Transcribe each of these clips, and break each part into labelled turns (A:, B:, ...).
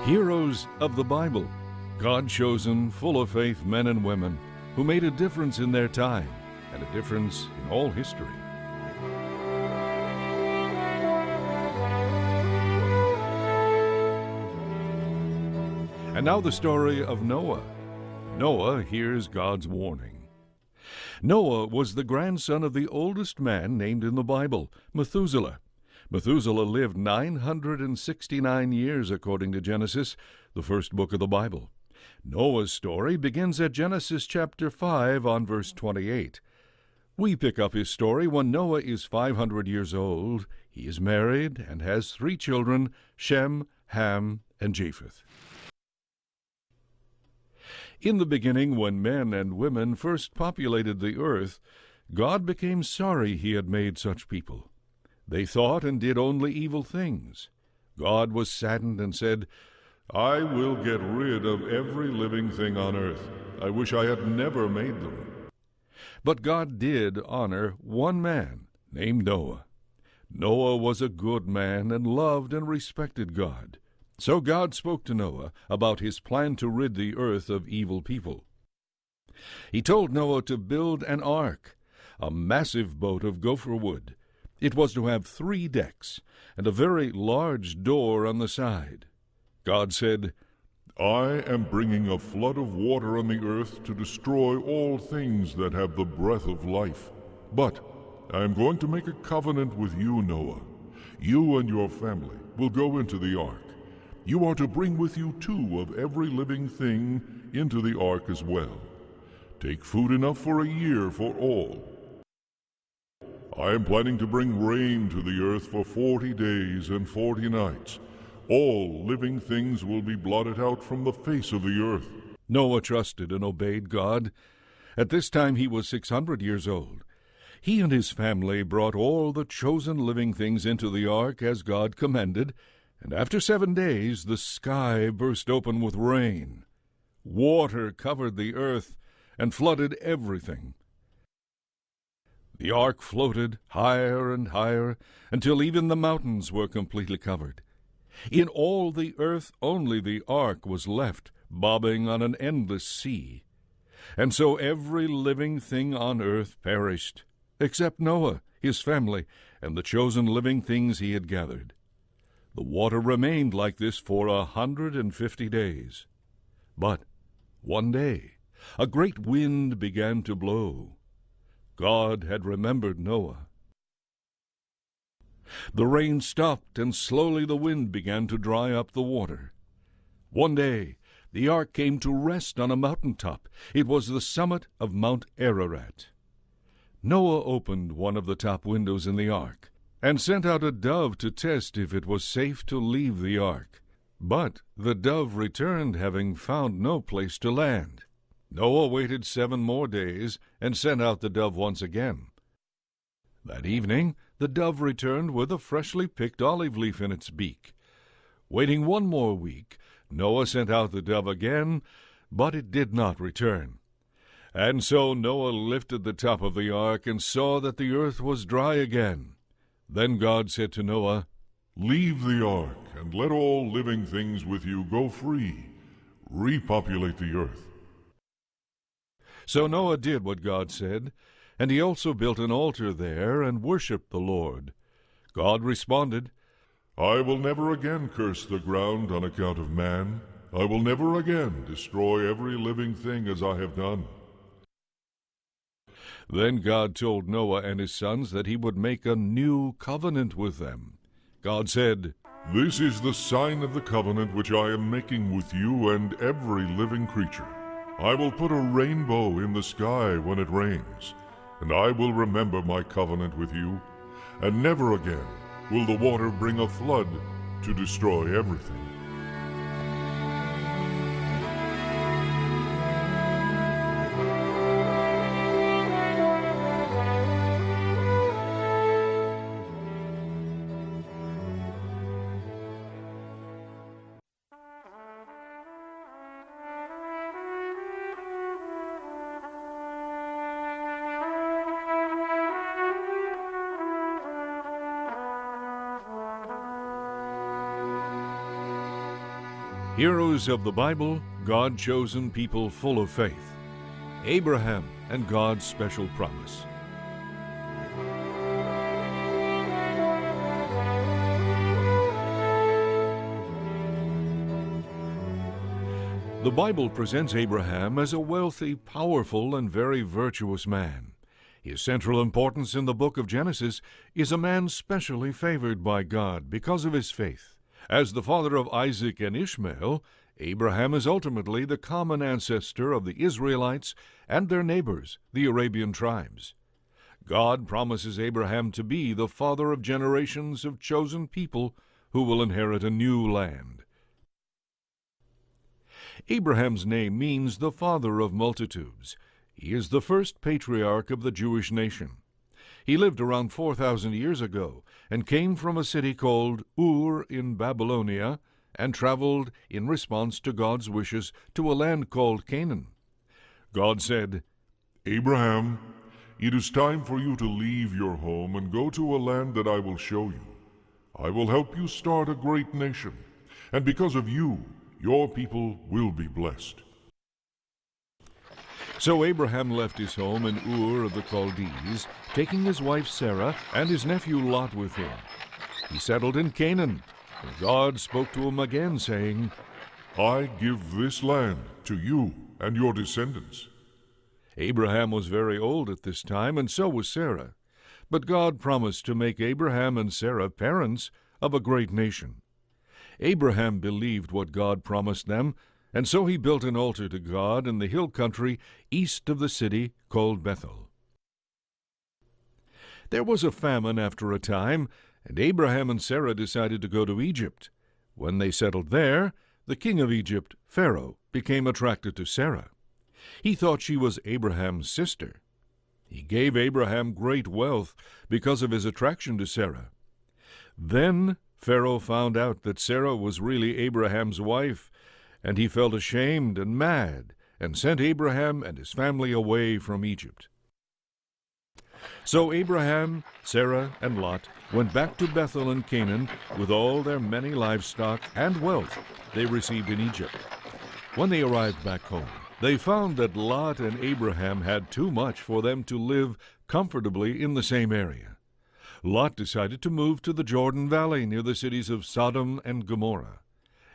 A: Heroes of the Bible, God-chosen, full of faith men and women who made a difference in their time and a difference in all history. And now the story of Noah. Noah hears God's warning. Noah was the grandson of the oldest man named in the Bible, Methuselah. Methuselah lived 969 years according to Genesis, the first book of the Bible. Noah's story begins at Genesis chapter 5 on verse 28. We pick up his story when Noah is 500 years old. He is married and has 3 children, Shem, Ham, and Japheth. In the beginning, when men and women first populated the earth, God became sorry he had made such people. They thought and did only evil things. God was saddened and said, "I will get rid of every living thing on earth. I wish I had never made them." But God did honor one man named Noah. Noah was a good man and loved and respected God. So God spoke to Noah about his plan to rid the earth of evil people. He told Noah to build an ark, a massive boat of gopher wood. It was to have 3 decks and a very large door on the side. God said, "I am bringing a flood of water on the earth to destroy all things that have the breath of life. But I am going to make a covenant with you, Noah. You and your family will go into the ark. You are to bring with you 2 of every living thing into the ark as well. Take food enough for a year for all. I am planning to bring rain to the earth for 40 days and 40 nights. All living things will be blotted out from the face of the earth." Noah trusted and obeyed God. At this time he was 600 years old. He and his family brought all the chosen living things into the ark as God commanded, and after 7 days the sky burst open with rain. Water covered the earth and flooded everything. The ark floated higher and higher until even the mountains were completely covered. In all the earth only the ark was left, bobbing on an endless sea. And so every living thing on earth perished, except Noah, his family, and the chosen living things he had gathered. The water remained like this for 150 days. But one day a great wind began to blow. God had remembered Noah. The rain stopped, and slowly the wind began to dry up the water. One day the ark came to rest on a mountaintop. It was the summit of Mount Ararat. Noah opened one of the top windows in the ark and sent out a dove to test if it was safe to leave the ark. But the dove returned, having found no place to land. Noah waited 7 more days and sent out the dove once again. That evening the dove returned with a freshly picked olive leaf in its beak. Waiting 1 more week, Noah sent out the dove again, but it did not return. And so Noah lifted the top of the ark and saw that the earth was dry again. Then God said to Noah, "Leave the ark, and let all living things with you go free. Repopulate the earth." So Noah did what God said, and he also built an altar there and worshipped the Lord. God responded, "I will never again curse the ground on account of man. I will never again destroy every living thing as I have done." Then God told Noah and his sons that he would make a new covenant with them. God said, "This is the sign of the covenant which I am making with you and every living creature. I will put a rainbow in the sky when it rains, and I will remember my covenant with you, and never again will the water bring a flood to destroy everything." Heroes of the Bible, God-chosen people full of faith. Abraham and God's special promise. The Bible presents Abraham as a wealthy, powerful, and very virtuous man. His central importance in the book of Genesis is a man specially favored by God because of his faith. As the father of Isaac and Ishmael, Abraham is ultimately the common ancestor of the Israelites and their neighbors, the Arabian tribes. God promises Abraham to be the father of generations of chosen people who will inherit a new land. Abraham's name means the father of multitudes. He is the first patriarch of the Jewish nation. He lived around 4,000 years ago and came from a city called Ur in Babylonia and traveled in response to God's wishes to a land called Canaan. God said,
B: "Abraham, it is time for you to leave your home and go to a land that I will show you. I will help you start a great nation, and because of you, your people will be blessed."
A: So Abraham left his home in Ur of the Chaldees, taking his wife Sarah and his nephew Lot with him. He settled in Canaan, and God spoke to him again, saying,
B: "I give this land to you and your descendants."
A: Abraham was very old at this time, and so was Sarah. But God promised to make Abraham and Sarah parents of a great nation. Abraham believed what God promised them, and so he built an altar to God in the hill country east of the city called Bethel. There was a famine after a time, and Abraham and Sarah decided to go to Egypt. When they settled there, the king of Egypt, Pharaoh, became attracted to Sarah. He thought she was Abraham's sister. He gave Abraham great wealth because of his attraction to Sarah. Then Pharaoh found out that Sarah was really Abraham's wife, and he felt ashamed and mad and sent Abraham and his family away from Egypt. So Abraham, Sarah, and Lot went back to Bethel in Canaan with all their many livestock and wealth they received in Egypt. When they arrived back home, they found that Lot and Abraham had too much for them to live comfortably in the same area. Lot decided to move to the Jordan Valley near the cities of Sodom and Gomorrah.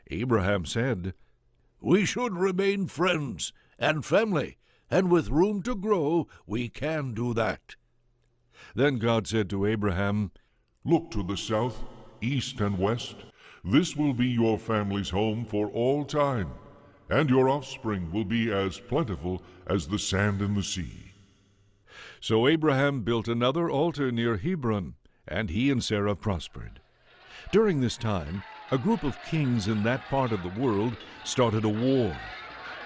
A: Abraham said,
C: "We should remain friends and family, and with room to grow, we can do that."
A: Then God said to Abraham,
B: "Look to the south, east, and west. This will be your family's home for all time, and your offspring will be as plentiful as the sand in the sea."
A: So Abraham built another altar near Hebron, and he and Sarah prospered. During this time, a group of kings in that part of the world started a war.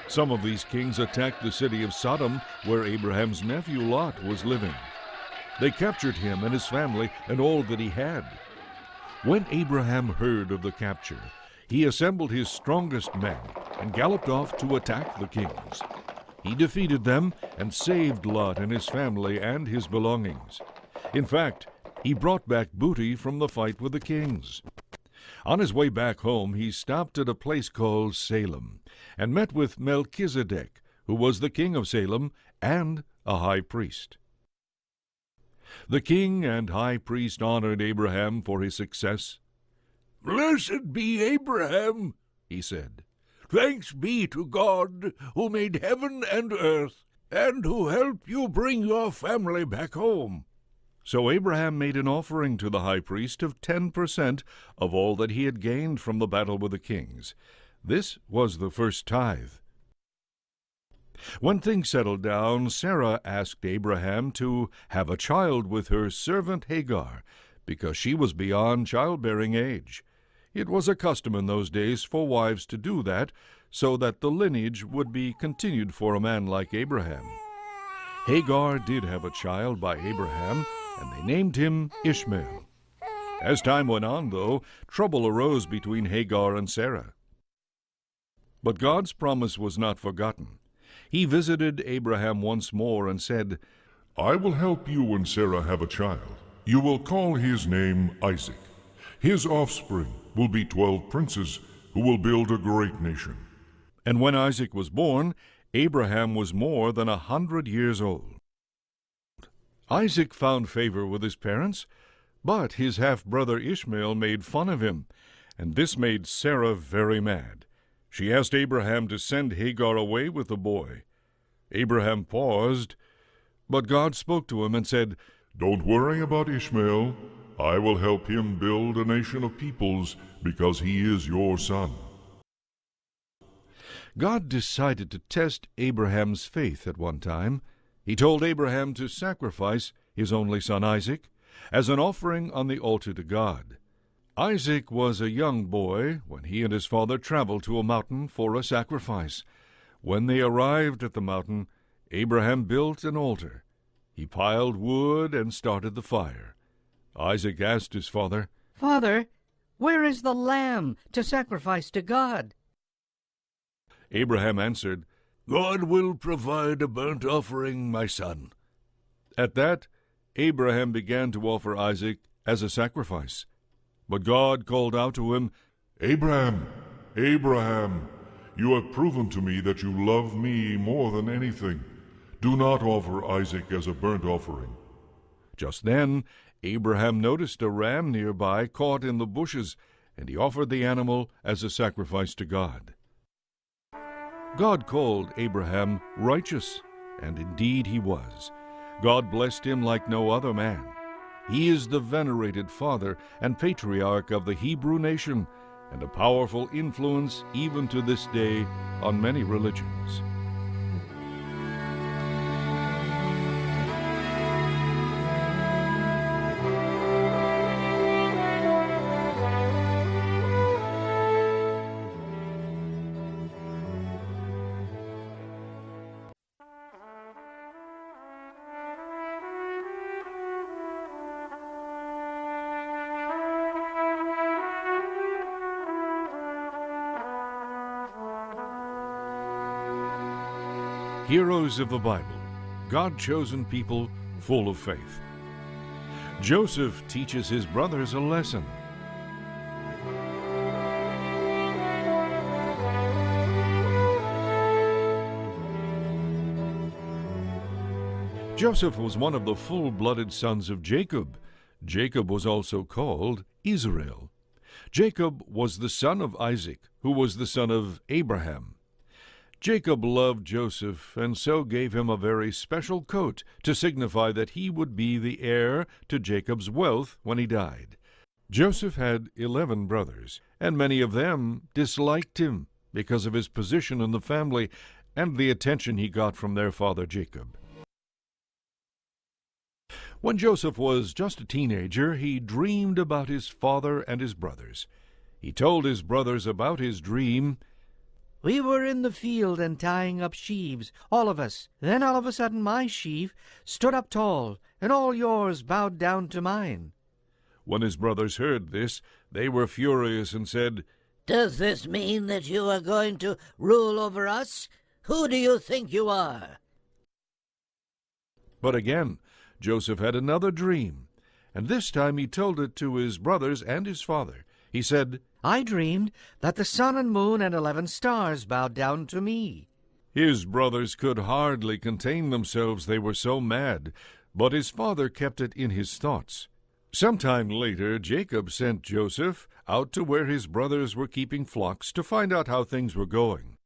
A: Some of these kings attacked the city of Sodom, where Abraham's nephew Lot was living. They captured him and his family and all that he had. When Abraham heard of the capture, he assembled his strongest men and galloped off to attack the kings. He defeated them and saved Lot and his family and his belongings. In fact, he brought back booty from the fight with the kings. On his way back home, he stopped at a place called Salem and met with Melchizedek, who was the king of Salem and a high priest. The king and high priest honored Abraham for his success.
C: "Blessed be Abraham," he said. "Thanks be to God, who made heaven and earth, and who helped you bring your family back home."
A: So Abraham made an offering to the high priest of 10% of all that he had gained from the battle with the kings. This was the first tithe. When things settled down, Sarah asked Abraham to have a child with her servant Hagar, because she was beyond childbearing age. It was a custom in those days for wives to do that, so that the lineage would be continued for a man like Abraham. Hagar did have a child by Abraham, and they named him Ishmael. As time went on, though, trouble arose between Hagar and Sarah. But God's promise was not forgotten. He visited Abraham once more and said,
B: "I will help you and Sarah have a child. You will call his name Isaac. His offspring will be 12 princes, who will build a great nation.
A: And when Isaac was born, Abraham was more than 100 years old. Isaac found favor with his parents, but his half-brother Ishmael made fun of him, and this made Sarah very mad. She asked Abraham to send Hagar away with the boy. Abraham paused, but God spoke to him and said,
B: "Don't worry about Ishmael. I will help him build a nation of peoples because he is your son."
A: God decided to test Abraham's faith at one time. He told Abraham to sacrifice his only son Isaac as an offering on the altar to God. Isaac was a young boy when he and his father traveled to a mountain for a sacrifice. When they arrived at the mountain, Abraham built an altar. He piled wood and started the fire. Isaac asked his father,
D: "Father, where is the lamb to sacrifice to God?"
A: Abraham answered,
C: God will provide a burnt offering, my son.
A: At that, Abraham began to offer Isaac as a sacrifice. But God called out to him,
B: "Abraham, Abraham, you have proven to me that you love me more than anything. Do not offer Isaac as a burnt offering."
A: Just then, Abraham noticed a ram nearby caught in the bushes, and he offered the animal as a sacrifice to God. God called Abraham righteous, and indeed he was. God blessed him like no other man. He is the venerated father and patriarch of the Hebrew nation, and a powerful influence even to this day on many religions. Heroes of the Bible, God-chosen people full of faith. Joseph teaches his brothers a lesson. Joseph was one of the full-blooded sons of Jacob. Jacob was also called Israel. Jacob was the son of Isaac, who was the son of Abraham. Jacob loved Joseph, and so gave him a very special coat to signify that he would be the heir to Jacob's wealth when he died. Joseph had 11 brothers, and many of them disliked him because of his position in the family and the attention he got from their father Jacob. When Joseph was just a teenager, he dreamed about his father and his brothers. He told his brothers about his dream.
D: "We were in the field and tying up sheaves, all of us. Then all of a sudden my sheaf stood up tall, and all yours bowed down to mine."
A: When his brothers heard this, they were furious and said,
E: "Does this mean that you are going to rule over us? Who do you think you are?"
A: But again, Joseph had another dream, and this time he told it to his brothers and his father. He said,
D: "I dreamed that the sun and moon and 11 stars bowed down to me."
A: His brothers could hardly contain themselves, they were so mad, but his father kept it in his thoughts. Sometime later, Jacob sent Joseph out to where his brothers were keeping flocks to find out how things were going.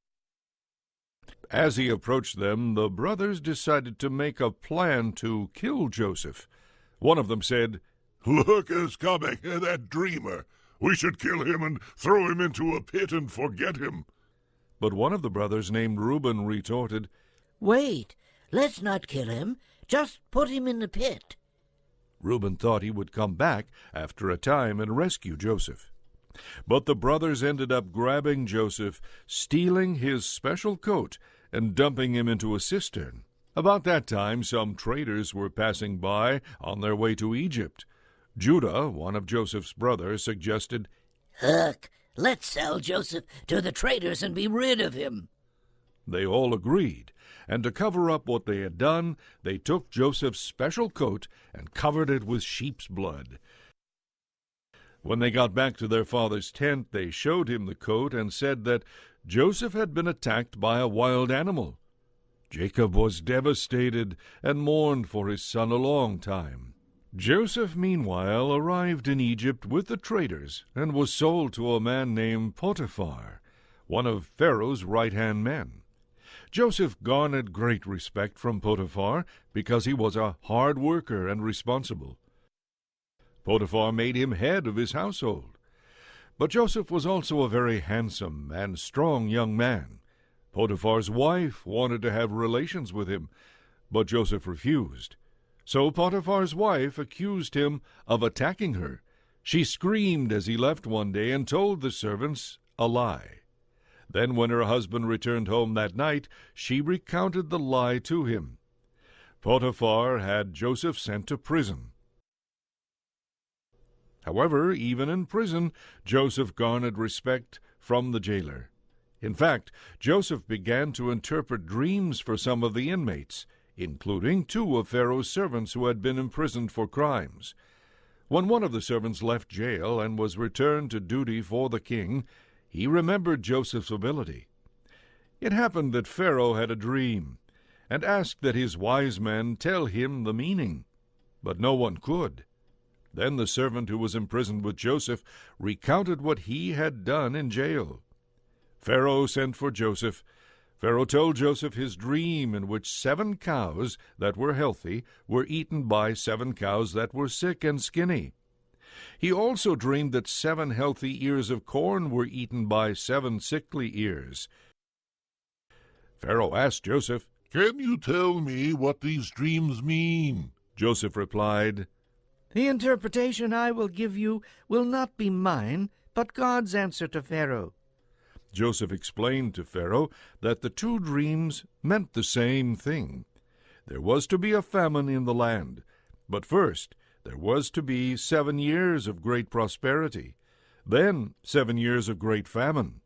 A: As he approached them, the brothers decided to make a plan to kill Joseph. One of them said,
C: "Look who's coming, that dreamer. We should kill him and throw him into a pit and forget him."
A: But one of the brothers, named Reuben, retorted,
E: "Wait, let's not kill him. Just put him in the pit."
A: Reuben thought he would come back after a time and rescue Joseph. But the brothers ended up grabbing Joseph, stealing his special coat, and dumping him into a cistern. About that time, some traders were passing by on their way to Egypt. Judah, one of Joseph's brothers, suggested,
E: "Look, let's sell Joseph to the traders and be rid of him."
A: They all agreed, and to cover up what they had done, they took Joseph's special coat and covered it with sheep's blood. When they got back to their father's tent, they showed him the coat and said that Joseph had been attacked by a wild animal. Jacob was devastated and mourned for his son a long time. Joseph, meanwhile, arrived in Egypt with the traders and was sold to a man named Potiphar, one of Pharaoh's right-hand men. Joseph garnered great respect from Potiphar because he was a hard worker and responsible. Potiphar made him head of his household. But Joseph was also a very handsome and strong young man. Potiphar's wife wanted to have relations with him, but Joseph refused. So Potiphar's wife accused him of attacking her. She screamed as he left one day and told the servants a lie. Then when her husband returned home that night, she recounted the lie to him. Potiphar had Joseph sent to prison. However, even in prison, Joseph garnered respect from the jailer. In fact, Joseph began to interpret dreams for some of the inmates, including 2 of Pharaoh's servants who had been imprisoned for crimes. When one of the servants left jail and was returned to duty for the king, he remembered Joseph's ability. It happened that Pharaoh had a dream, and asked that his wise men tell him the meaning, but no one could. Then the servant who was imprisoned with Joseph recounted what he had done in jail. Pharaoh sent for Joseph. Pharaoh told Joseph his dream in which 7 cows that were healthy were eaten by 7 cows that were sick and skinny. He also dreamed that 7 healthy ears of corn were eaten by 7 sickly ears. Pharaoh asked Joseph,
B: "Can you tell me what these dreams mean?"
A: Joseph replied,
D: The interpretation I will give you will not be mine, but God's answer to Pharaoh.
A: Joseph explained to Pharaoh that the 2 dreams meant the same thing. There was to be a famine in the land, but first there was to be 7 years of great prosperity, then 7 years of great famine.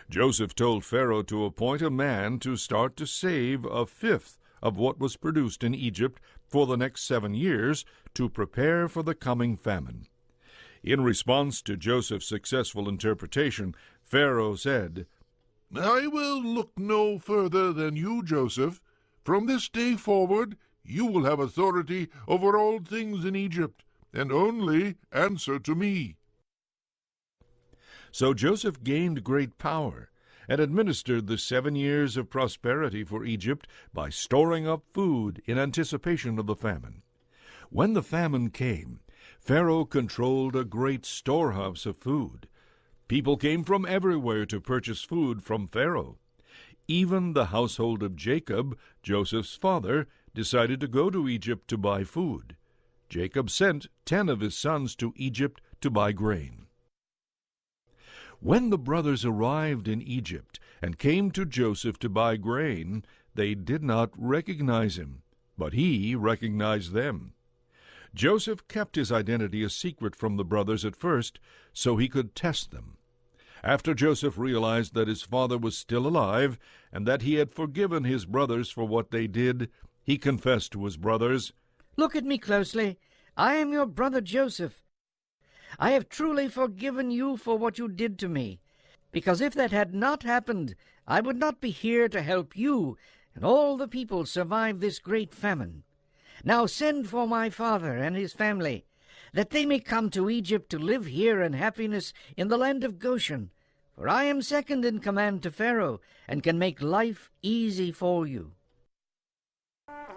A: Joseph told Pharaoh to appoint a man to start to save 1/5 of what was produced in Egypt for the next 7 years to prepare for the coming famine. In response to Joseph's successful interpretation, Pharaoh said,
B: "I will look no further than you, Joseph. From this day forward, you will have authority over all things in Egypt, and only answer to me."
A: So Joseph gained great power and administered the 7 years of prosperity for Egypt by storing up food in anticipation of the famine. When the famine came, Pharaoh controlled a great storehouse of food. People came from everywhere to purchase food from Pharaoh. Even the household of Jacob, Joseph's father, decided to go to Egypt to buy food. Jacob sent 10 of his sons to Egypt to buy grain. When the brothers arrived in Egypt and came to Joseph to buy grain, they did not recognize him, but he recognized them. Joseph kept his identity a secret from the brothers at first, so he could test them. After Joseph realized that his father was still alive and that he had forgiven his brothers for what they did, he confessed to his brothers,
D: Look at me closely. I am your brother Joseph. I have truly forgiven you for what you did to me, because if that had not happened, I would not be here to help you and all the people survive this great famine. Now send for my father and his family, that they may come to Egypt to live here in happiness in the land of Goshen, for I am second in command to Pharaoh, and can make life easy for you."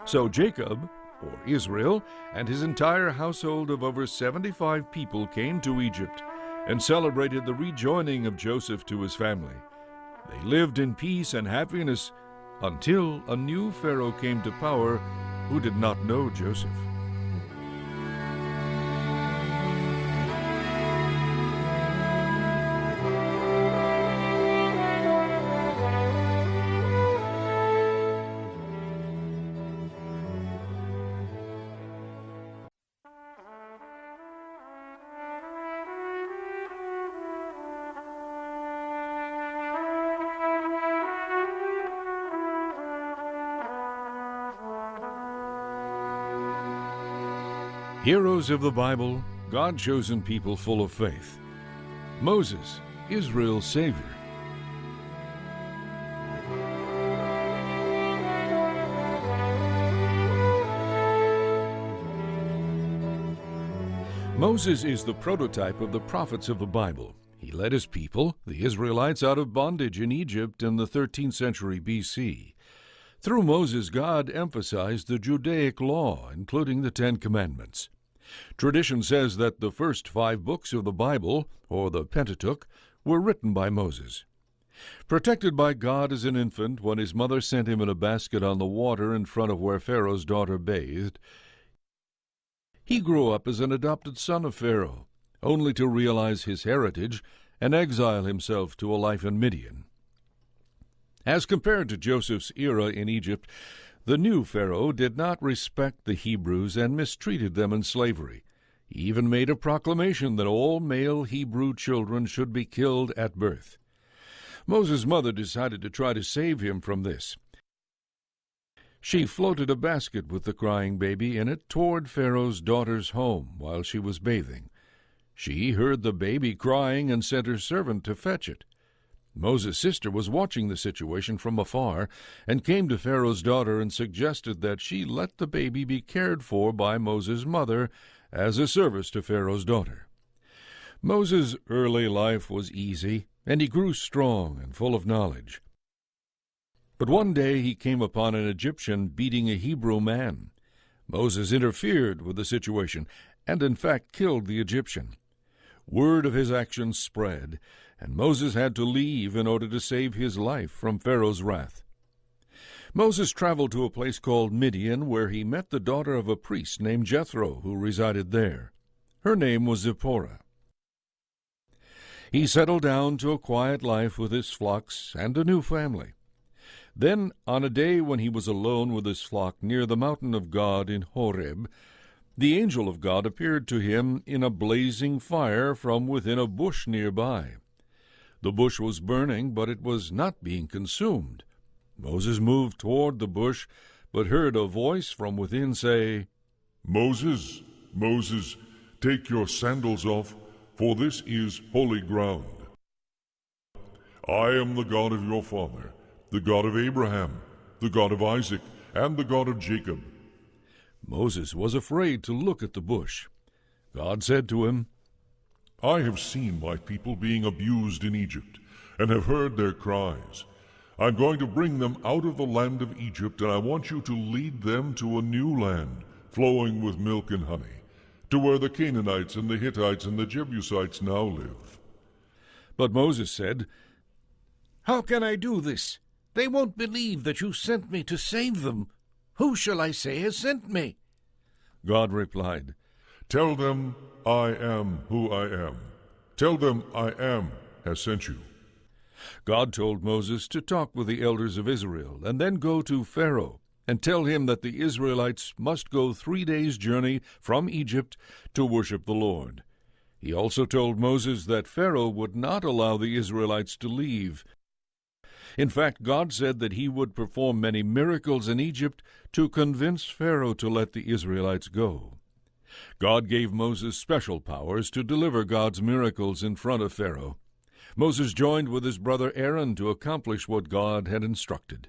A: So Jacob, or Israel, and his entire household of over 75 people came to Egypt and celebrated the rejoining of Joseph to his family. They lived in peace and happiness until a new Pharaoh came to power who did not know Joseph. Heroes of the Bible, God-chosen people full of faith. Moses, Israel's Savior. Moses is the prototype of the prophets of the Bible. He led his people, the Israelites, out of bondage in Egypt in the 13th century B.C. Through Moses, God emphasized the Judaic law, including the Ten Commandments. Tradition says that the first 5 books of the Bible, or the Pentateuch, were written by Moses. Protected by God as an infant when his mother sent him in a basket on the water in front of where Pharaoh's daughter bathed, he grew up as an adopted son of Pharaoh, only to realize his heritage and exile himself to a life in Midian. As compared to Joseph's era in Egypt, the new Pharaoh did not respect the Hebrews and mistreated them in slavery. He even made a proclamation that all male Hebrew children should be killed at birth. Moses' mother decided to try to save him from this. She floated a basket with the crying baby in it toward Pharaoh's daughter's home while she was bathing. She heard the baby crying and sent her servant to fetch it. Moses' sister was watching the situation from afar and came to Pharaoh's daughter and suggested that she let the baby be cared for by Moses' mother as a service to Pharaoh's daughter. Moses' early life was easy, and he grew strong and full of knowledge. But one day he came upon an Egyptian beating a Hebrew man. Moses interfered with the situation and in fact killed the Egyptian. Word of his actions spread, and Moses had to leave in order to save his life from Pharaoh's wrath. Moses traveled to a place called Midian, where he met the daughter of a priest named Jethro, who resided there. Her name was Zipporah. He settled down to a quiet life with his flocks and a new family. Then, on a day when he was alone with his flock near the mountain of God in Horeb, the angel of God appeared to him in a blazing fire from within a bush nearby. The bush was burning, but it was not being consumed. Moses moved toward the bush, but heard a voice from within say,
B: Moses, Moses, take your sandals off, for this is holy ground. I am the God of your father, the God of Abraham, the God of Isaac, and the God of Jacob.
A: Moses was afraid to look at the bush. God said to him,
B: I have seen my people being abused in Egypt, and have heard their cries. I'm going to bring them out of the land of Egypt, and I want you to lead them to a new land, flowing with milk and honey, to where the Canaanites and the Hittites and the Jebusites now live.
A: But Moses said,
C: How can I do this? They won't believe that you sent me to save them. Who shall I say has sent me?
A: God replied,
B: Tell them, I am who I am. Tell them, I am has sent you.
A: God told Moses to talk with the elders of Israel, and then go to Pharaoh, and tell him that the Israelites must go 3 days' journey from Egypt to worship the Lord. He also told Moses that Pharaoh would not allow the Israelites to leave. In fact, God said that he would perform many miracles in Egypt to convince Pharaoh to let the Israelites go. God gave Moses special powers to deliver God's miracles in front of Pharaoh. Moses joined with his brother Aaron to accomplish what God had instructed.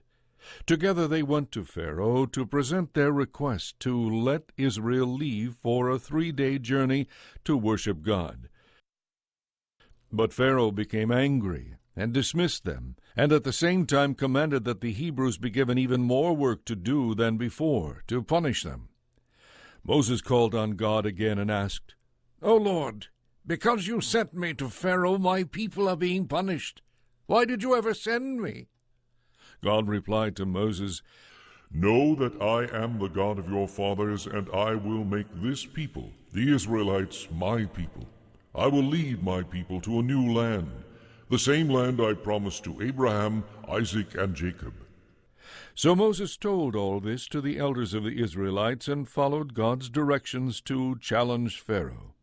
A: Together they went to Pharaoh to present their request to let Israel leave for a 3-day journey to worship God. But Pharaoh became angry and dismissed them, and at the same time commanded that the Hebrews be given even more work to do than before, to punish them. Moses called on God again and asked,
C: O Lord, because you sent me to Pharaoh, my people are being punished. Why did you ever send me?
A: God replied to Moses,
B: Know that I am the God of your fathers, and I will make this people, the Israelites, my people. I will lead my people to a new land, the same land I promised to Abraham, Isaac, and Jacob.
A: So Moses told all this to the elders of the Israelites and followed God's directions to challenge Pharaoh.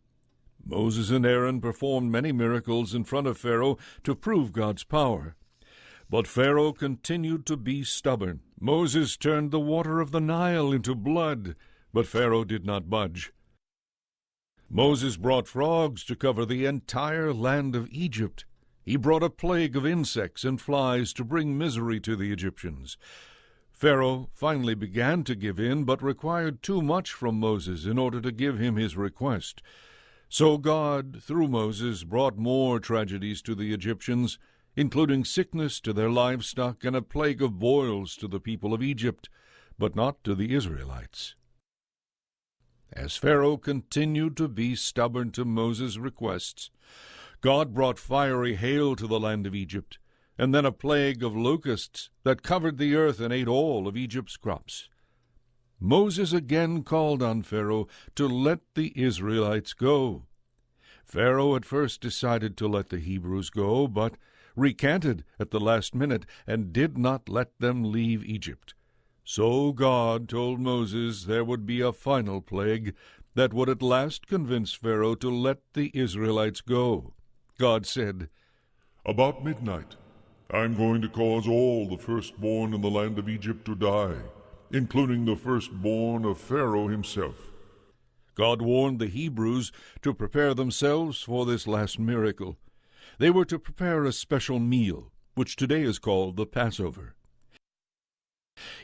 A: Moses and Aaron performed many miracles in front of Pharaoh to prove God's power. But Pharaoh continued to be stubborn. Moses turned the water of the Nile into blood, but Pharaoh did not budge. Moses brought frogs to cover the entire land of Egypt. He brought a plague of insects and flies to bring misery to the Egyptians. Pharaoh finally began to give in, but required too much from Moses in order to give him his request. So God, through Moses, brought more tragedies to the Egyptians, including sickness to their livestock and a plague of boils to the people of Egypt, but not to the Israelites. As Pharaoh continued to be stubborn to Moses' requests, God brought fiery hail to the land of Egypt, and then a plague of locusts that covered the earth and ate all of Egypt's crops. Moses again called on Pharaoh to let the Israelites go. Pharaoh at first decided to let the Hebrews go, but recanted at the last minute and did not let them leave Egypt. So God told Moses there would be a final plague that would at last convince Pharaoh to let the Israelites go. God said,
B: "About midnight, I'm going to cause all the firstborn in the land of Egypt to die, including the firstborn of Pharaoh himself."
A: God warned the Hebrews to prepare themselves for this last miracle. They were to prepare a special meal, which today is called the Passover.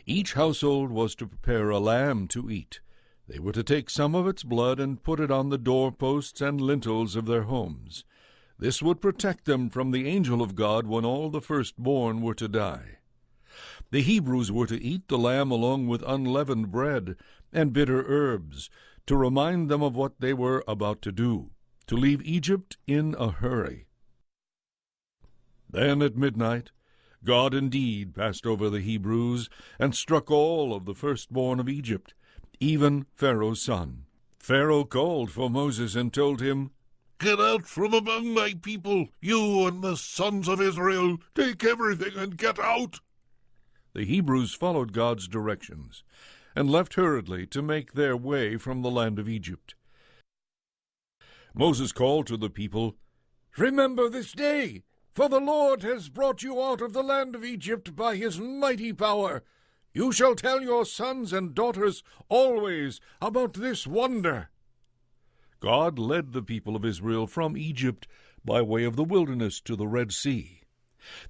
A: Each household was to prepare a lamb to eat. They were to take some of its blood and put it on the doorposts and lintels of their homes. This would protect them from the angel of God when all the firstborn were to die. The Hebrews were to eat the lamb along with unleavened bread and bitter herbs, to remind them of what they were about to do, to leave Egypt in a hurry. Then at midnight, God indeed passed over the Hebrews and struck all of the firstborn of Egypt, even Pharaoh's son. Pharaoh called for Moses and told him,
C: "Get out from among my people, you and the sons of Israel. Take everything and get out."
A: The Hebrews followed God's directions and left hurriedly to make their way from the land of Egypt. Moses called to the people, "Remember this day, for the Lord has brought you out of the land of Egypt by his mighty power. You shall tell your sons and daughters always about this wonder." God led the people of Israel from Egypt by way of the wilderness to the Red Sea.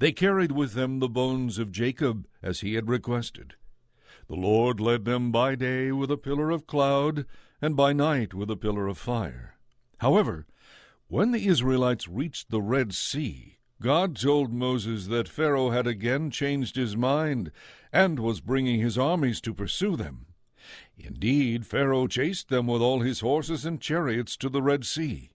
A: They carried with them the bones of Jacob, as he had requested. The Lord led them by day with a pillar of cloud, and by night with a pillar of fire. However, when the Israelites reached the Red Sea, God told Moses that Pharaoh had again changed his mind and was bringing his armies to pursue them. Indeed, Pharaoh chased them with all his horses and chariots to the Red Sea.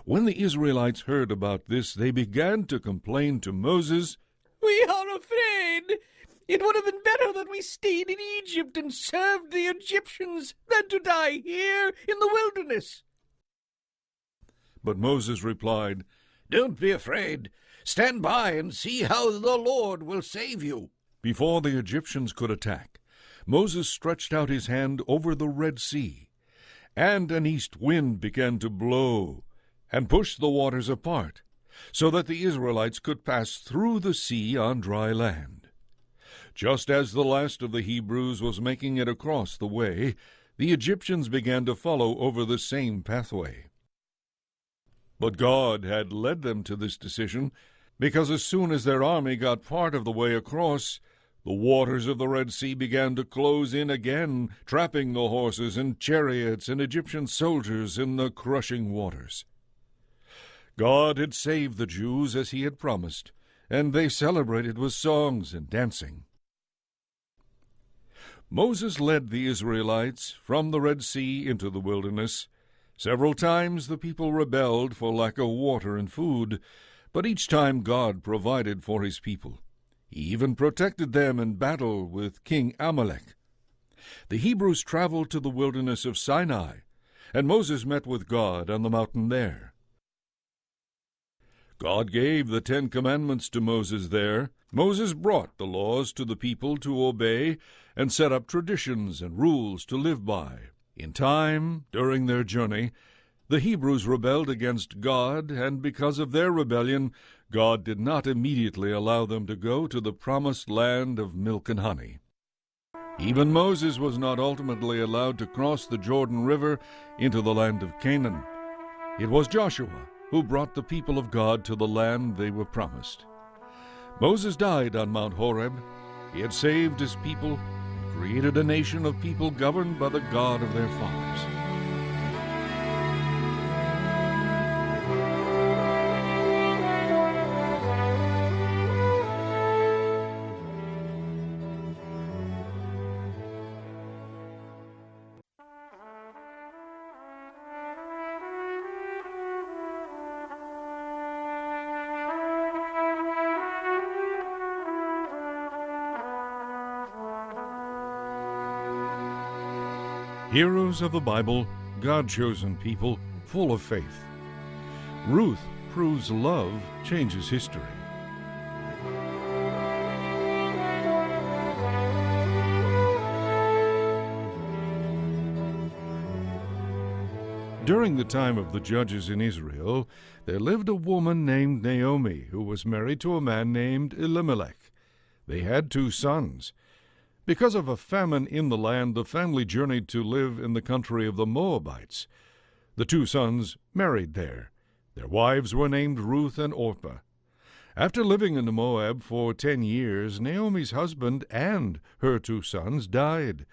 A: When the Israelites heard about this, they began to complain to Moses,
D: "We are afraid. It would have been better that we stayed in Egypt and served the Egyptians than to die here in the wilderness."
A: But Moses replied,
C: "Don't be afraid. Stand by and see how the Lord will save you."
A: Before the Egyptians could attack, Moses stretched out his hand over the Red Sea, and an east wind began to blow and push the waters apart, so that the Israelites could pass through the sea on dry land. Just as the last of the Hebrews was making it across the way, the Egyptians began to follow over the same pathway. But God had led them to this decision, because as soon as their army got part of the way across, the waters of the Red Sea began to close in again, trapping the horses and chariots and Egyptian soldiers in the crushing waters. God had saved the Jews as he had promised, and they celebrated with songs and dancing. Moses led the Israelites from the Red Sea into the wilderness. Several times the people rebelled for lack of water and food, but each time God provided for his people. He even protected them in battle with King Amalek. The Hebrews traveled to the wilderness of Sinai, and Moses met with God on the mountain there. God gave the 10 Commandments to Moses there. Moses brought the laws to the people to obey and set up traditions and rules to live by. In time, during their journey, the Hebrews rebelled against God, and because of their rebellion, God did not immediately allow them to go to the promised land of milk and honey. Even Moses was not ultimately allowed to cross the Jordan River into the land of Canaan. It was Joshua who brought the people of God to the land they were promised. Moses died on Mount Horeb. He had saved his people and created a nation of people governed by the God of their fathers. Heroes of the Bible, God-chosen people, full of faith. Ruth proves love changes history. During the time of the judges in Israel, there lived a woman named Naomi who was married to a man named Elimelech. They had 2 sons. Because of a famine in the land, the family journeyed to live in the country of the Moabites. The 2 sons married there. Their wives were named Ruth and Orpah. After living in Moab for 10 years, Naomi's husband and her 2 sons died,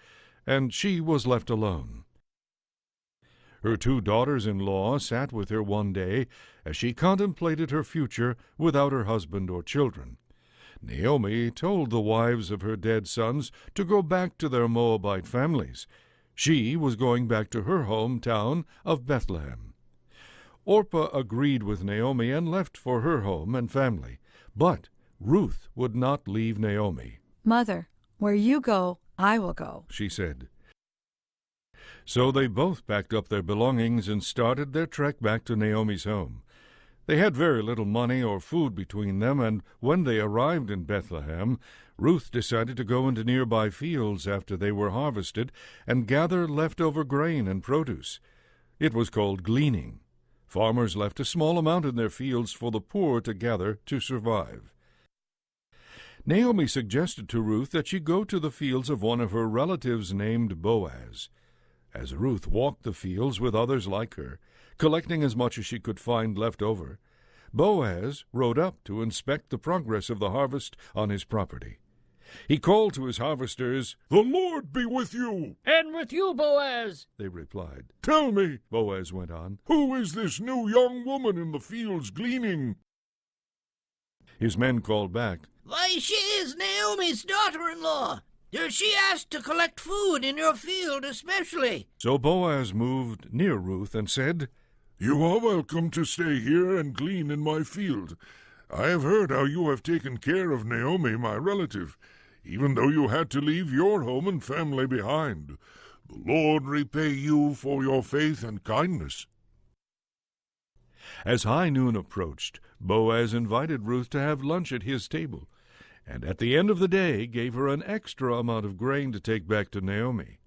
A: and she was left alone. Her 2 daughters-in-law sat with her one day as she contemplated her future without her husband or children. Naomi told the wives of her dead sons to go back to their Moabite families. She was going back to her hometown of Bethlehem. Orpah agreed with Naomi and left for her home and family. But Ruth would not leave Naomi.
F: "Mother, where you go, I will go,"
A: she said. So they both packed up their belongings and started their trek back to Naomi's home. They had very little money or food between them, and when they arrived in Bethlehem, Ruth decided to go into nearby fields after they were harvested and gather leftover grain and produce. It was called gleaning. Farmers left a small amount in their fields for the poor to gather to survive. Naomi suggested to Ruth that she go to the fields of one of her relatives named Boaz. As Ruth walked the fields with others like her, collecting as much as she could find left over, Boaz rode up to inspect the progress of the harvest on his property. He called to his harvesters,
B: "The Lord be with you!"
D: "And with you, Boaz,"
A: they replied.
B: "Tell me,"
A: Boaz went on,
B: "who is this new young woman in the fields gleaning?"
A: his men called back,
E: Why, she is Naomi's daughter-in-law. She asked to collect food in your field especially.
A: So Boaz moved near Ruth and said,
B: "You are welcome to stay here and glean in my field. I have heard how you have taken care of Naomi, my relative, even though you had to leave your home and family behind. The Lord repay you for your faith and kindness."
A: As high noon approached, Boaz invited Ruth to have lunch at his table, and at the end of the day gave her an extra amount of grain to take back to Naomi.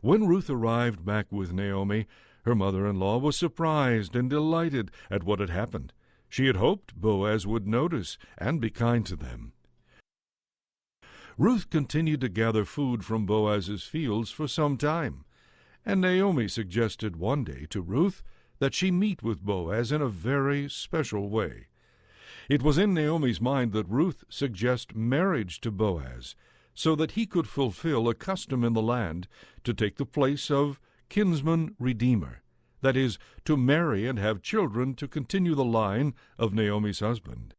A: When Ruth arrived back with Naomi, her mother-in-law was surprised and delighted at what had happened. She had hoped Boaz would notice and be kind to them. Ruth continued to gather food from Boaz's fields for some time, and Naomi suggested one day to Ruth that she meet with Boaz in a very special way. It was in Naomi's mind that Ruth suggest marriage to Boaz, so that he could fulfill a custom in the land to take the place of kinsman redeemer, that is, to marry and have children to continue the line of Naomi's husband.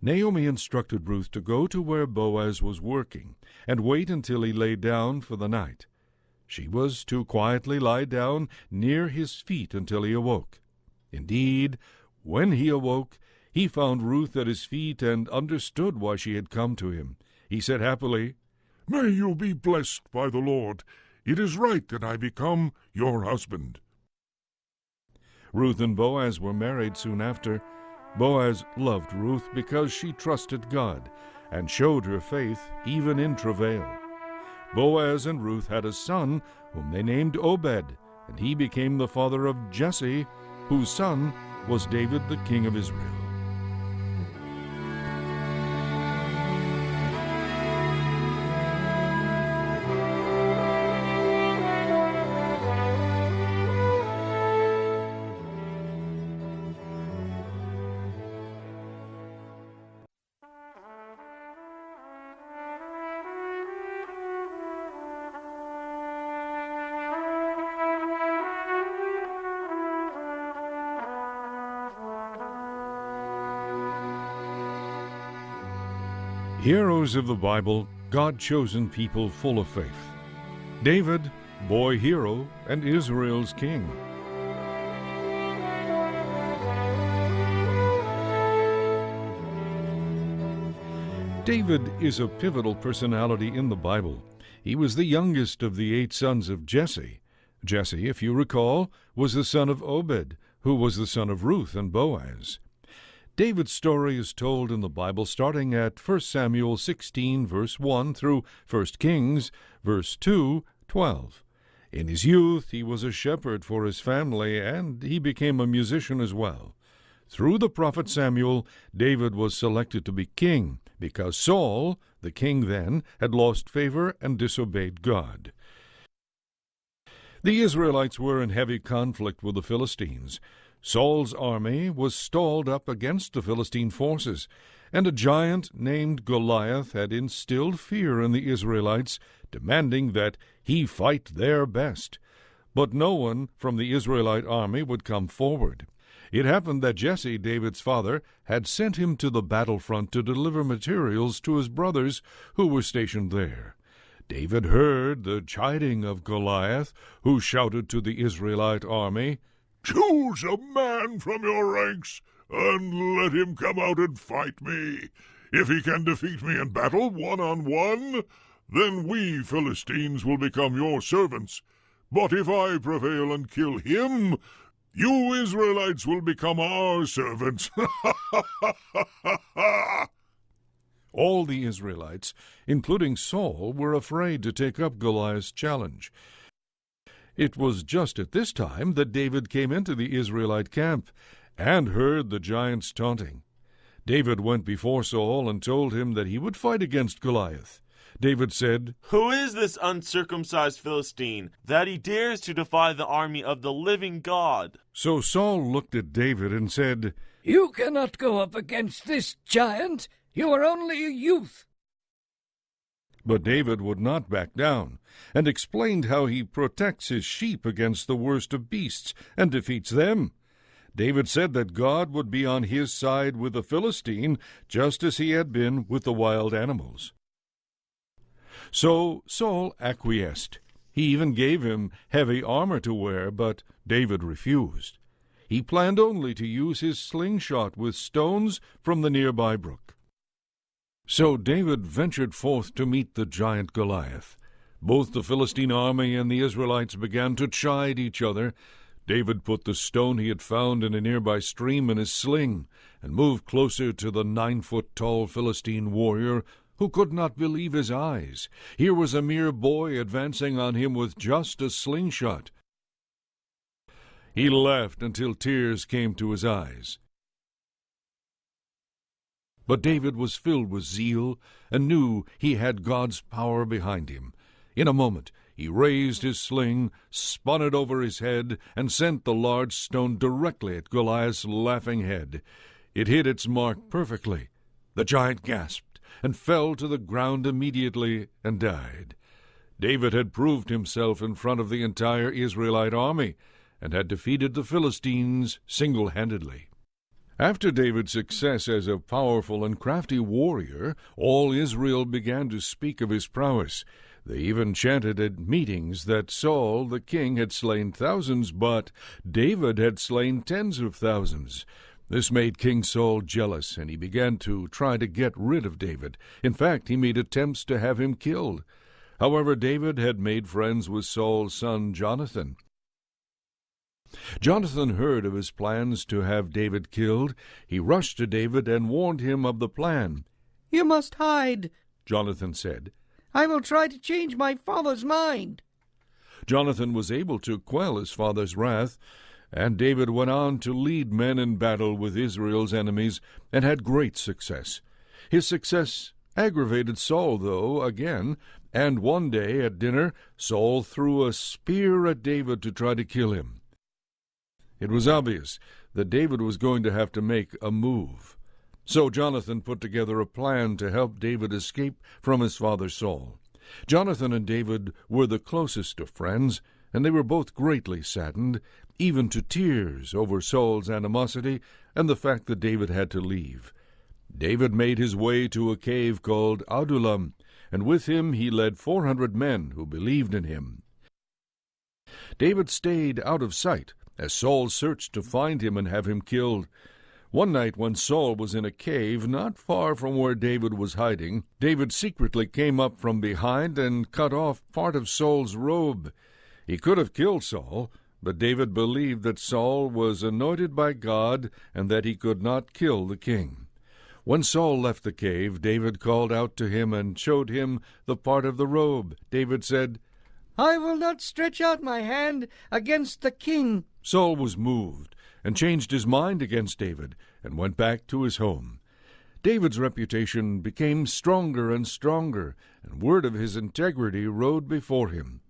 A: Naomi instructed Ruth to go to where Boaz was working and wait until he lay down for the night. She was to quietly lie down near his feet until he awoke. Indeed, when he awoke, he found Ruth at his feet and understood why she had come to him. He said happily,
B: "May you be blessed by the Lord. It is right that I become your husband."
A: Ruth and Boaz were married soon after. Boaz loved Ruth because she trusted God and showed her faith even in travail. Boaz and Ruth had a son whom they named Obed, and he became the father of Jesse, whose son was David the king of Israel. Heroes of the Bible, God-chosen people full of faith. David, boy hero and Israel's king. David is a pivotal personality in the Bible. He was the youngest of the 8 sons of Jesse. Jesse, if you recall, was the son of Obed, who was the son of Ruth and Boaz. David's story is told in the Bible starting at 1 Samuel 16, verse 1 through 1 Kings, verse 2, 12. In his youth, he was a shepherd for his family, and he became a musician as well. Through the prophet Samuel, David was selected to be king, because Saul, the king then, had lost favor and disobeyed God. The Israelites were in heavy conflict with the Philistines. Saul's army was stalled up against the Philistine forces, and a giant named Goliath had instilled fear in the Israelites, demanding that he fight their best. But no one from the Israelite army would come forward. It happened that Jesse, David's father, had sent him to the battlefront to deliver materials to his brothers who were stationed there. David heard the chiding of Goliath, who shouted to the Israelite army,
B: "Choose a man from your ranks, and let him come out and fight me. If he can defeat me in battle 1-on-1, then we Philistines will become your servants. But if I prevail and kill him, you Israelites will become our servants."
A: All the Israelites, including Saul, were afraid to take up Goliath's challenge. It was just at this time that David came into the Israelite camp and heard the giants taunting. David went before Saul and told him that he would fight against Goliath. David said,
G: "Who is this uncircumcised Philistine, that he dares to defy the army of the living God?"
A: So Saul looked at David and said,
D: "You cannot go up against this giant. You are only a youth."
A: But David would not back down, and explained how he protects his sheep against the worst of beasts and defeats them. David said that God would be on his side with the Philistine, just as he had been with the wild animals. So Saul acquiesced. He even gave him heavy armor to wear, but David refused. He planned only to use his slingshot with stones from the nearby brook. So David ventured forth to meet the giant Goliath. Both the Philistine army and the Israelites began to chide each other. David put the stone he had found in a nearby stream in his sling and moved closer to the 9-foot-tall Philistine warrior, who could not believe his eyes. Here was a mere boy advancing on him with just a slingshot. He laughed until tears came to his eyes. But David was filled with zeal and knew he had God's power behind him. In a moment he raised his sling, spun it over his head, and sent the large stone directly at Goliath's laughing head. It hit its mark perfectly. The giant gasped and fell to the ground immediately and died. David had proved himself in front of the entire Israelite army and had defeated the Philistines single-handedly. After David's success as a powerful and crafty warrior, all Israel began to speak of his prowess. They even chanted at meetings that Saul, the king, had slain thousands, but David had slain tens of thousands. This made King Saul jealous, and he began to try to get rid of David. In fact, he made attempts to have him killed. However, David had made friends with Saul's son Jonathan. Jonathan heard of his plans to have David killed. He rushed to David and warned him of the plan.
D: "You must hide,"
A: Jonathan said.
D: "I will try to change my father's mind."
A: Jonathan was able to quell his father's wrath, and David went on to lead men in battle with Israel's enemies and had great success. His success aggravated Saul, though, again, and one day at dinner Saul threw a spear at David to try to kill him. It was obvious that David was going to have to make a move. So Jonathan put together a plan to help David escape from his father Saul. Jonathan and David were the closest of friends, and they were both greatly saddened, even to tears, over Saul's animosity and the fact that David had to leave. David made his way to a cave called Adullam, and with him he led 400 men who believed in him. David stayed out of sight as Saul searched to find him and have him killed. One night when Saul was in a cave not far from where David was hiding, David secretly came up from behind and cut off part of Saul's robe. He could have killed Saul, but David believed that Saul was anointed by God and that he could not kill the king. When Saul left the cave, David called out to him and showed him the part of the robe. David said,
D: "I will not stretch out my hand against the king."
A: Saul was moved and changed his mind against David and went back to his home. David's reputation became stronger and stronger, and word of his integrity rode before him.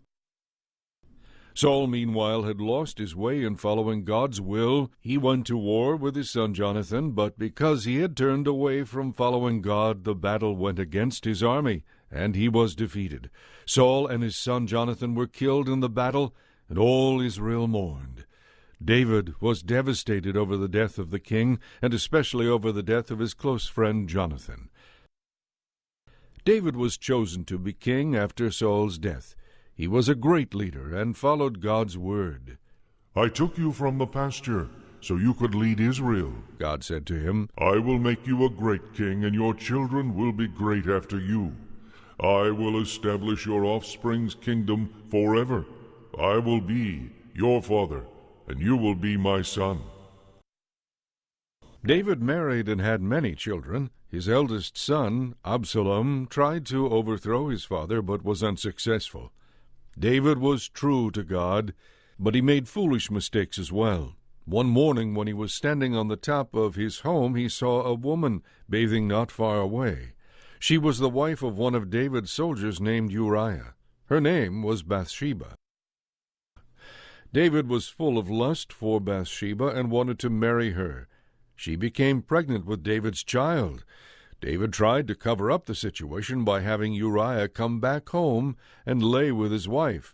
A: Saul, meanwhile, had lost his way in following God's will. He went to war with his son Jonathan, but because he had turned away from following God, the battle went against his army, and he was defeated. Saul and his son Jonathan were killed in the battle, and all Israel mourned. David was devastated over the death of the king, and especially over the death of his close friend Jonathan. David was chosen to be king after Saul's death. He was a great leader and followed God's word.
B: I took you from the pasture so you could lead Israel,
A: God said to him.
B: I will make you a great king, and your children will be great after you. I will establish your offspring's kingdom forever. I will be your father, and you will be my son.
A: David married and had many children. His eldest son, Absalom, tried to overthrow his father but was unsuccessful. David was true to God, but he made foolish mistakes as well. One morning when he was standing on the top of his home, he saw a woman bathing not far away. She was the wife of one of David's soldiers named Uriah. Her name was Bathsheba. David was full of lust for Bathsheba and wanted to marry her. She became pregnant with David's child. David tried to cover up the situation by having Uriah come back home and lay with his wife.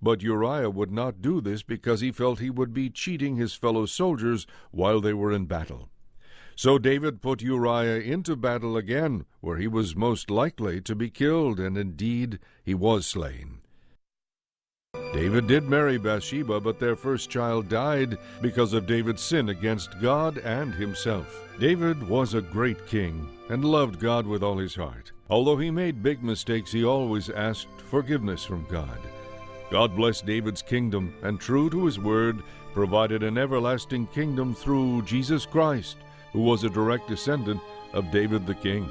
A: But Uriah would not do this because he felt he would be cheating his fellow soldiers while they were in battle. So David put Uriah into battle again, where he was most likely to be killed, and indeed he was slain. David did marry Bathsheba, but their first child died because of David's sin against God and himself. David was a great king and loved God with all his heart. Although he made big mistakes, he always asked forgiveness from God. God blessed David's kingdom, and true to his word, provided an everlasting kingdom through Jesus Christ, who was a direct descendant of David the king.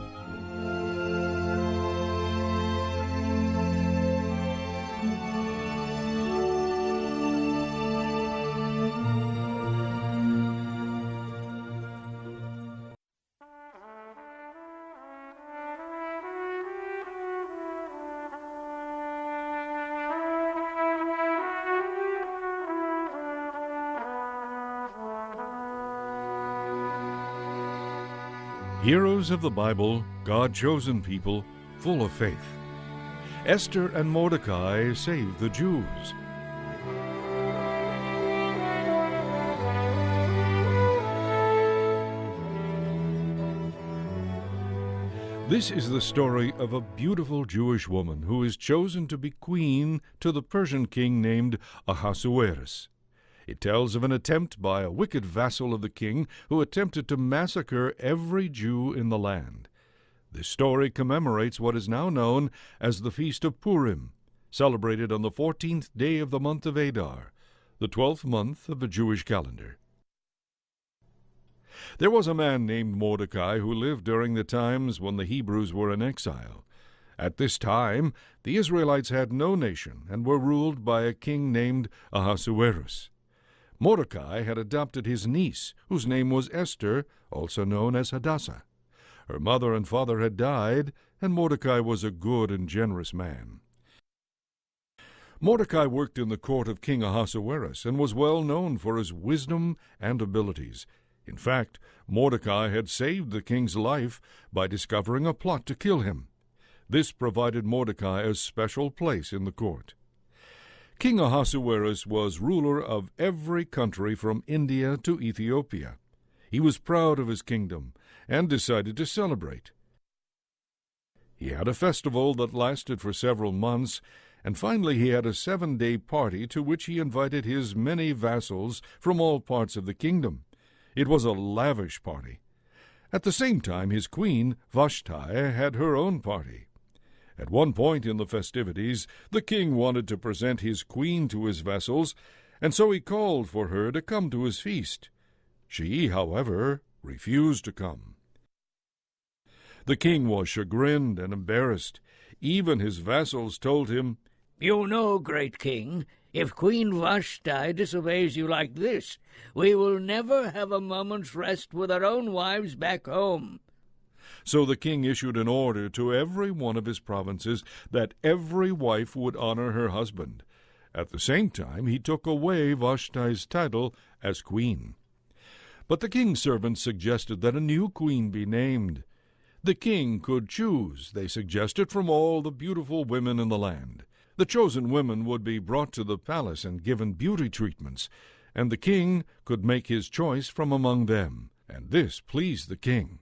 A: Heroes of the Bible, God-chosen people, full of faith. Esther and Mordecai saved the Jews. This is the story of a beautiful Jewish woman who is chosen to be queen to the Persian king named Ahasuerus. It tells of an attempt by a wicked vassal of the king who attempted to massacre every Jew in the land. This story commemorates what is now known as the Feast of Purim, celebrated on the 14th day of the month of Adar, the 12th month of the Jewish calendar. There was a man named Mordecai who lived during the times when the Hebrews were in exile. At this time, the Israelites had no nation and were ruled by a king named Ahasuerus. Mordecai had adopted his niece, whose name was Esther, also known as Hadassah. Her mother and father had died, and Mordecai was a good and generous man. Mordecai worked in the court of King Ahasuerus and was well known for his wisdom and abilities. In fact, Mordecai had saved the king's life by discovering a plot to kill him. This provided Mordecai a special place in the court. King Ahasuerus was ruler of every country from India to Ethiopia. He was proud of his kingdom and decided to celebrate. He had a festival that lasted for several months, and finally he had a 7-day party to which he invited his many vassals from all parts of the kingdom. It was a lavish party. At the same time, his queen, Vashti, had her own party. At one point in the festivities, the king wanted to present his queen to his vassals, and so he called for her to come to his feast. She, however, refused to come. The king was chagrined and embarrassed. Even his vassals told him,
E: "You know, great king, if Queen Vashti disobeys you like this, we will never have a moment's rest with our own wives back home."
A: So the king issued an order to every one of his provinces that every wife would honor her husband. At the same time, he took away Vashti's title as queen. But the king's servants suggested that a new queen be named. The king could choose, they suggested, from all the beautiful women in the land. The chosen women would be brought to the palace and given beauty treatments, and the king could make his choice from among them, and this pleased the king.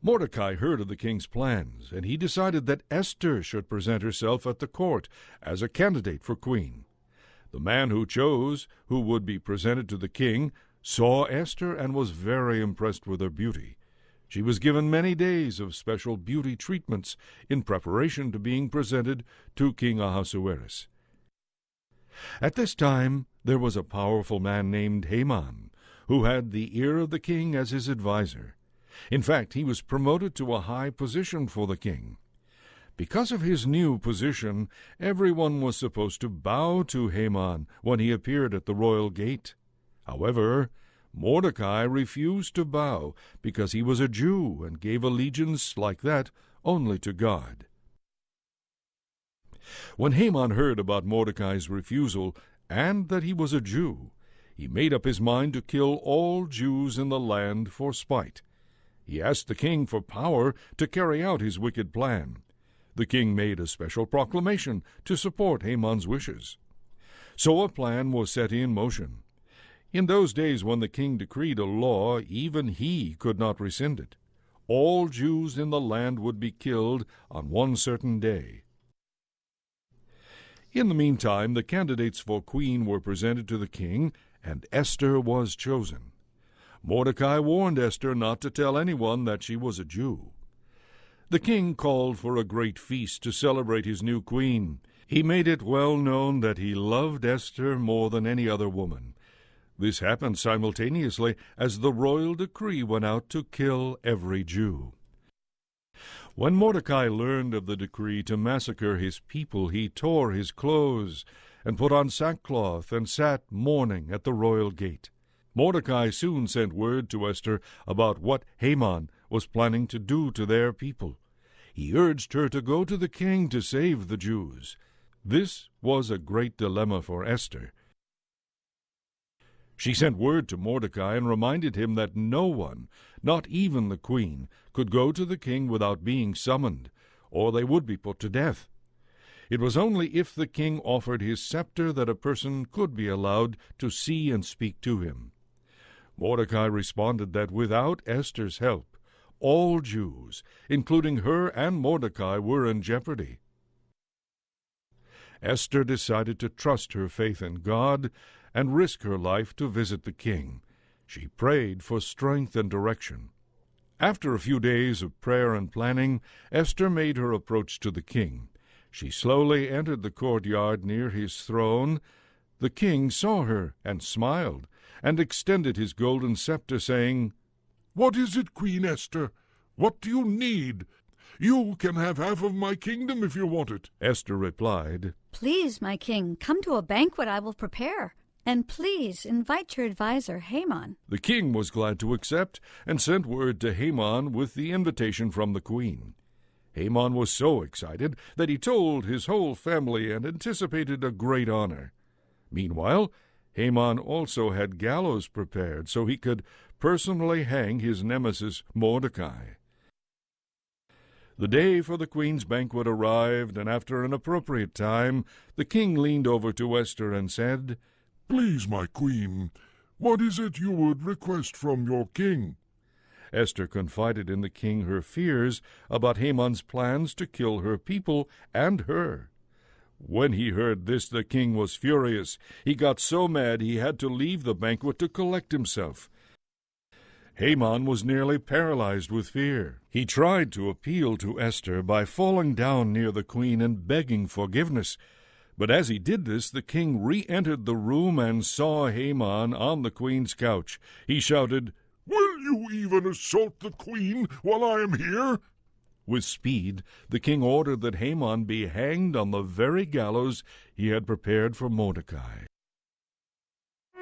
A: Mordecai heard of the king's plans, and he decided that Esther should present herself at the court as a candidate for queen. The man who chose who would be presented to the king saw Esther and was very impressed with her beauty. She was given many days of special beauty treatments in preparation to being presented to King Ahasuerus. At this time there was a powerful man named Haman, who had the ear of the king as his adviser. In fact, he was promoted to a high position for the king. Because of his new position, everyone was supposed to bow to Haman when he appeared at the royal gate. However, Mordecai refused to bow because he was a Jew and gave allegiance like that only to God. When Haman heard about Mordecai's refusal and that he was a Jew, he made up his mind to kill all Jews in the land for spite. He asked the king for power to carry out his wicked plan. The king made a special proclamation to support Haman's wishes. So a plan was set in motion. In those days when the king decreed a law, even he could not rescind it. All Jews in the land would be killed on one certain day. In the meantime, the candidates for queen were presented to the king, and Esther was chosen. Mordecai warned Esther not to tell anyone that she was a Jew. The king called for a great feast to celebrate his new queen. He made it well known that he loved Esther more than any other woman. This happened simultaneously as the royal decree went out to kill every Jew. When Mordecai learned of the decree to massacre his people, he tore his clothes and put on sackcloth and sat mourning at the royal gate. Mordecai soon sent word to Esther about what Haman was planning to do to their people. He urged her to go to the king to save the Jews. This was a great dilemma for Esther. She sent word to Mordecai and reminded him that no one, not even the queen, could go to the king without being summoned, or they would be put to death. It was only if the king offered his scepter that a person could be allowed to see and speak to him. Mordecai responded that without Esther's help, all Jews, including her and Mordecai, were in jeopardy. Esther decided to trust her faith in God and risk her life to visit the king. She prayed for strength and direction. After a few days of prayer and planning, Esther made her approach to the king. She slowly entered the courtyard near his throne. The king saw her and smiled, and extended his golden scepter, saying,
B: "What is it, Queen Esther? What do you need? You can have half of my kingdom if you want it."
A: Esther replied,
F: Please, my king, come to a banquet I will prepare. And please invite your adviser, Haman.
A: The king was glad to accept, and sent word to Haman with the invitation from the queen. Haman was so excited that he told his whole family and anticipated a great honor. Meanwhile, Haman also had gallows prepared so he could personally hang his nemesis Mordecai. The day for the queen's banquet arrived, and after an appropriate time, the king leaned over to Esther and said,
B: "Please, my queen, what is it you would request from your king?"
A: Esther confided in the king her fears about Haman's plans to kill her people and her. When he heard this, the king was furious. He got so mad he had to leave the banquet to collect himself. Haman was nearly paralyzed with fear. He tried to appeal to Esther by falling down near the queen and begging forgiveness. But as he did this, the king re-entered the room and saw Haman on the queen's couch. He shouted,
B: "Will you even assault the queen while I am here?"
A: With speed, the king ordered that Haman be hanged on the very gallows he had prepared for Mordecai.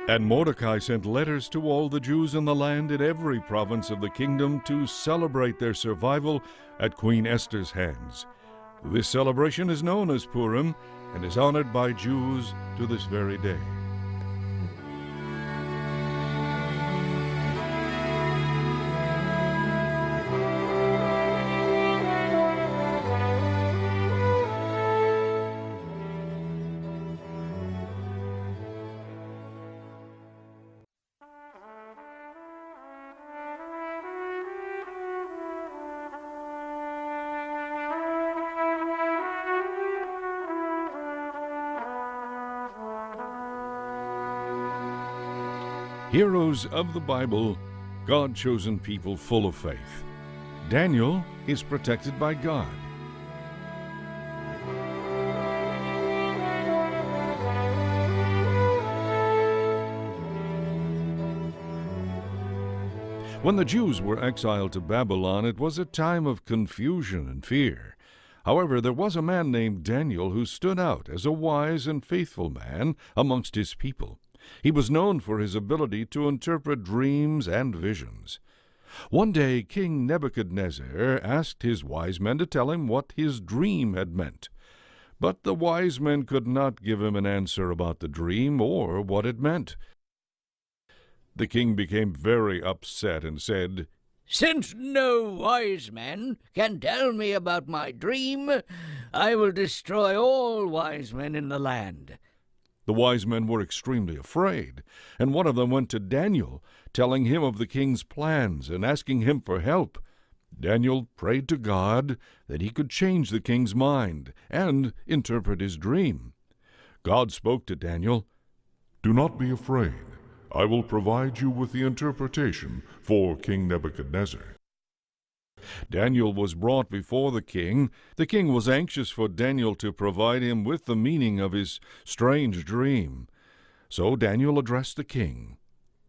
A: And Mordecai sent letters to all the Jews in the land in every province of the kingdom to celebrate their survival at Queen Esther's hands. This celebration is known as Purim and is honored by Jews to this very day. Heroes of the Bible, God-chosen people full of faith. Daniel is protected by God. When the Jews were exiled to Babylon, it was a time of confusion and fear. However, there was a man named Daniel who stood out as a wise and faithful man amongst his people. He was known for his ability to interpret dreams and visions. One day, King Nebuchadnezzar asked his wise men to tell him what his dream had meant. But the wise men could not give him an answer about the dream or what it meant. The king became very upset and said,
E: "Since no wise man can tell me about my dream, I will destroy all wise men in the land."
A: The wise men were extremely afraid, and one of them went to Daniel, telling him of the king's plans and asking him for help. Daniel prayed to God that he could change the king's mind and interpret his dream. God spoke to Daniel,
B: "Do not be afraid. I will provide you with the interpretation for King Nebuchadnezzar."
A: Daniel was brought before the king. The king was anxious for Daniel to provide him with the meaning of his strange dream. So Daniel addressed the king.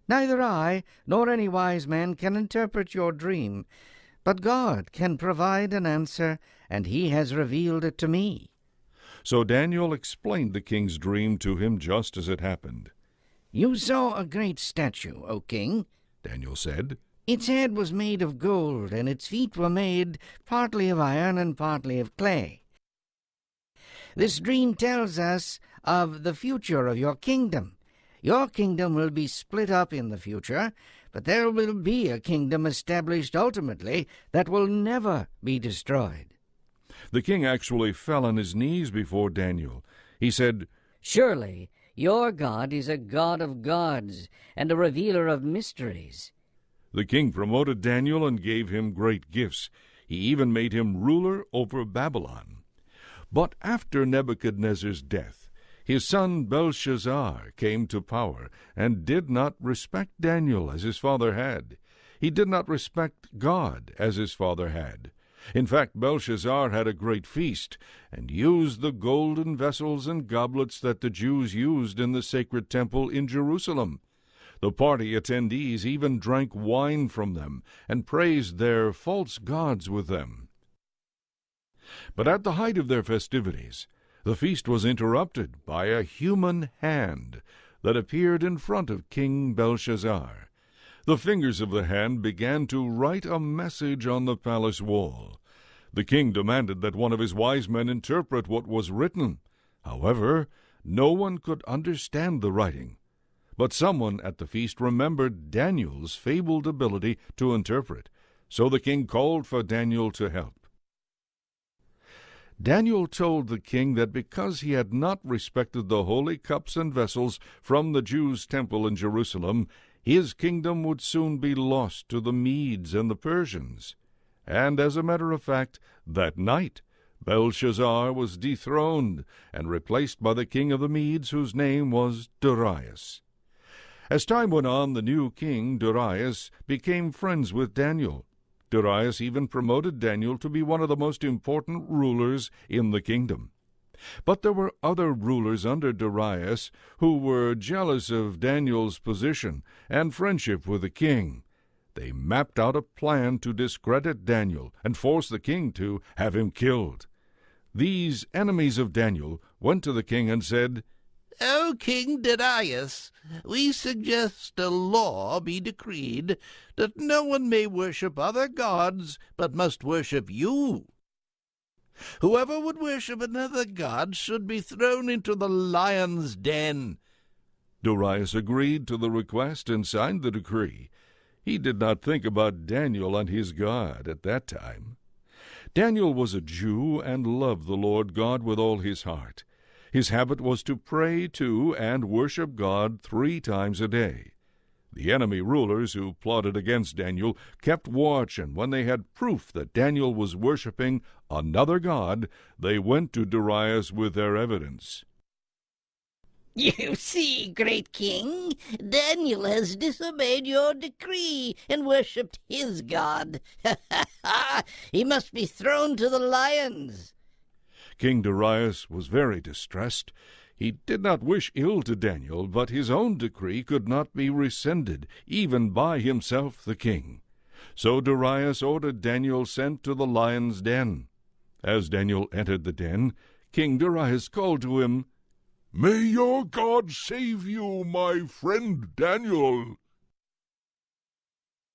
D: "Neither I nor any wise man can interpret your dream, but God can provide an answer, and he has revealed it to me."
A: So Daniel explained the king's dream to him just as it happened.
D: "You saw a great statue, O king,"
A: Daniel said.
D: "Its head was made of gold, and its feet were made partly of iron and partly of clay. This dream tells us of the future of your kingdom. Your kingdom will be split up in the future, but there will be a kingdom established ultimately that will never be destroyed."
A: The king actually fell on his knees before Daniel. He said,
E: "Surely your God is a God of gods and a revealer of mysteries."
A: The king promoted Daniel and gave him great gifts. He even made him ruler over Babylon. But after Nebuchadnezzar's death, his son Belshazzar came to power and did not respect Daniel as his father had. He did not respect God as his father had. In fact, Belshazzar had a great feast and used the golden vessels and goblets that the Jews used in the sacred temple in Jerusalem. The party attendees even drank wine from them and praised their false gods with them. But at the height of their festivities, the feast was interrupted by a human hand that appeared in front of King Belshazzar. The fingers of the hand began to write a message on the palace wall. The king demanded that one of his wise men interpret what was written. However, no one could understand the writing. But someone at the feast remembered Daniel's fabled ability to interpret, so the king called for Daniel to help. Daniel told the king that because he had not respected the holy cups and vessels from the Jews' temple in Jerusalem, his kingdom would soon be lost to the Medes and the Persians. And as a matter of fact, that night Belshazzar was dethroned and replaced by the king of the Medes, whose name was Darius. As time went on, the new king, Darius, became friends with Daniel. Darius even promoted Daniel to be one of the most important rulers in the kingdom. But there were other rulers under Darius who were jealous of Daniel's position and friendship with the king. They mapped out a plan to discredit Daniel and force the king to have him killed. These enemies of Daniel went to the king and said,
C: "O King Darius, we suggest a law be decreed that no one may worship other gods, but must worship you. Whoever would worship another god should be thrown into the lion's den."
A: Darius agreed to the request and signed the decree. He did not think about Daniel and his God at that time. Daniel was a Jew and loved the Lord God with all his heart. His habit was to pray to and worship God 3 times a day. The enemy rulers who plotted against Daniel kept watch, and when they had proof that Daniel was worshiping another god, they went to Darius with their evidence.
E: You see, great king, Daniel has disobeyed your decree and worshipped his god. He must be thrown to the lions.
A: King Darius was very distressed. He did not wish ill to Daniel, but his own decree could not be rescinded, even by himself the king. So Darius ordered Daniel sent to the lion's den. As Daniel entered the den, King Darius called to him,
B: "May your God save you, my friend Daniel."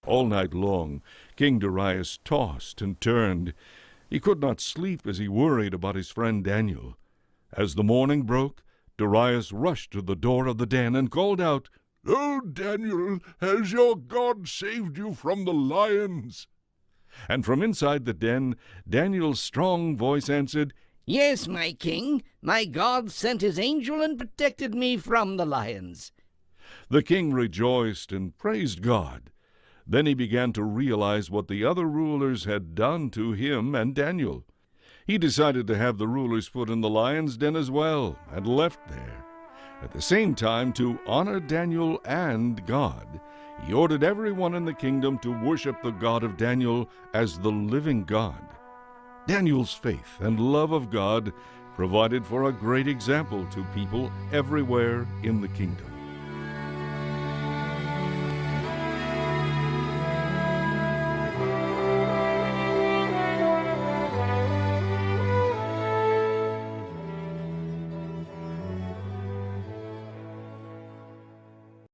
A: All night long, King Darius tossed and turned. He could not sleep as he worried about his friend Daniel. As the morning broke, Darius rushed to the door of the den and called out,
B: "Oh, Daniel, has your God saved you from the lions?"
A: And from inside the den, Daniel's strong voice answered,
E: Yes, my king, my God sent his angel and protected me from the lions.
A: The king rejoiced and praised God. Then he began to realize what the other rulers had done to him and Daniel. He decided to have the rulers put in the lion's den as well, and left there. At the same time, to honor Daniel and God, he ordered everyone in the kingdom to worship the God of Daniel as the living God. Daniel's faith and love of God provided for a great example to people everywhere in the kingdom.